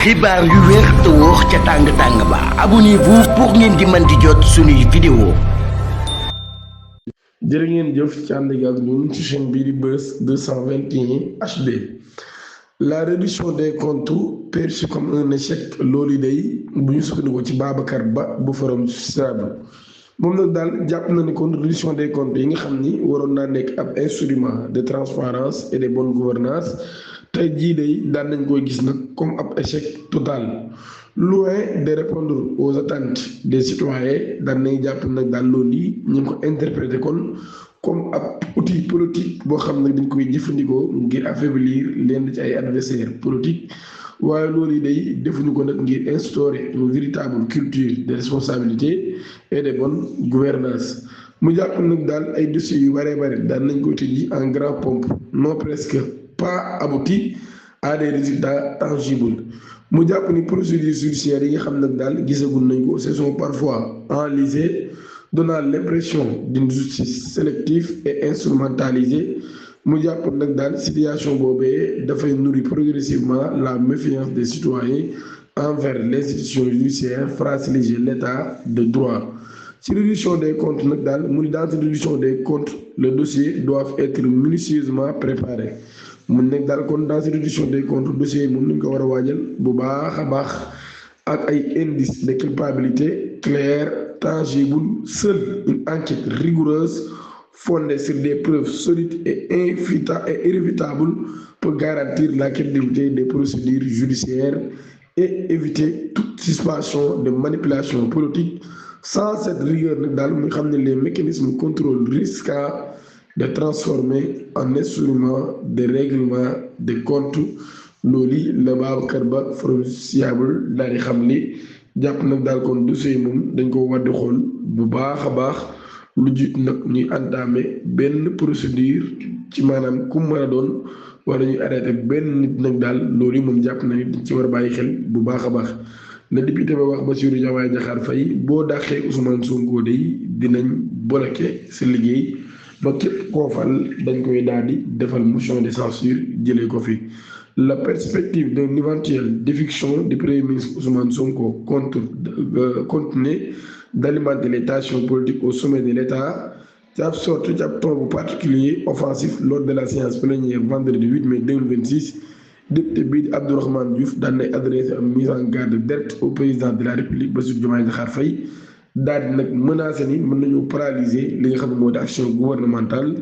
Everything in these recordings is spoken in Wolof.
xibaar yu wér te wóor ca tàng-tàng ba abonnez-vous pour ngeen di mën di jot suñuy vidéo. jërë ngeen jëf ci ànd ak ñun ci chaîne bii di Buzz 221 HD. La réduction des comptes perçue comme un échec loolu day bu ñu sukkandikoo ci Babacar Ba bu Forum Justiciable moom nag daal jàpp na ni kon réduction des comptes yi nga xam ni waroon naa nekk ab instrument de transparence et de bonne gouvernance tey jii day daan nañ koy gis nag comme ab échec total. Loin de répondre aux attentes des citoyens daan nañ jàpp nag daal loolu yi ñu ngi ko interprété kon comme ab outil politique boo xam ne dañ koy jëfandikoo ngir affaiblir leen ci ay adversaires politiques waaye loolu yi day defuñu ko nag ngir instaurer une véritable culture de responsabilité et de bonne gouvernance mu jàpp nag daal ay dossiers yu bëree bëri daan nañ koy tëjji en grand pompe non presque pas abouti à des résultats tangibles mu jàpp ni procédures judiciaires yi nga xam nag daal gisagul nañ ko ce sont parfois enlisées donnant l'impression d'une justice sélective et instrumentalisée mu jàpp nag daal situation boobee dafay nourrir progressivement la méfiance des citoyens envers l'institution judiciaire, fragiliser l'état de droit. Ci réduction des comptes nag daal mu ni dans cette réduction des comptes les dossiers doivent être minutieusement préparés mun nekk daal kon dans cette réduction des comptes dossiers yi moom nañ ko war a waajal bu baax a baax ak ay indices de culpabilité clairs tangibles. Seule une enquête rigoureuse fondée sur des preuves solides et irréfutables pour garantir la crédibilité des procédures judiciaires et éviter toute suspicion de manipulation politique. Sans cette rigueur nag daal muy xam ne les mécanismes de contrôle risquent de transformer en instrument de règlement des comptes loolu la Babacar Ba Forum Justiciable daal di xam li jàpp nag daal kon dossier yi moom dañ ko war di xool bu baax a baax lu jiit nag ñuy entamé benn procédure ci maanaam ku mën a doon wala ñuy arrêté benn nit nag daal loolu yi moom jàpp na nit dañ ci war a bàyyi xel bu baax a baax. Le député ba wax Bassirou Diomaye Diakhar Faye boo dàqee Ousmane Sonko day dinañ bloqué sa liggéey ba képp koo fal dañ koy daal di defal motion de censure jëlee ko fi. La perspective d'une éventuelle défection du premier ministre Ousmane Sonko continuait d'alimenter les tensions politiques au sommet de l'État ci ab sorte ci ab ton bu particulier offensif lors de la séance plénière vendredi 8 mai 2026. Député bii di Abdourahmane Diouf daan nay adressé am mise en garde directe au président de la République Bassirou Diomaye Diakhar Faye daal di nag menacé ni mën nañoo paralyser li nga xam ne moo di action gouvernementale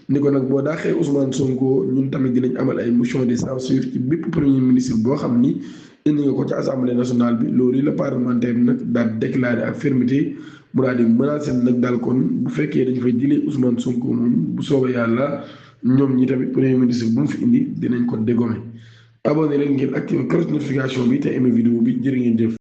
ni ko nag boo daaxee Ousmane Sonko ñun tamit dinañ amal ay motion de censure ci bépp premier ministre boo xam ni indi nga ko ci assemblée nationale bi loolu la parlementaire bi nag daal di déclaré ak fermeté mu daal di menacé nag daal kon bu fekkee dañ fay jëlee Ousmane Sonko moom bu soobee yàlla ñoom ñi tamit premier ministre bu mu fi indi dinañ ko dégommer. Abonné leen ngeen activé cloche notification bi te aimé vidéo bi jërë ngeen jëf.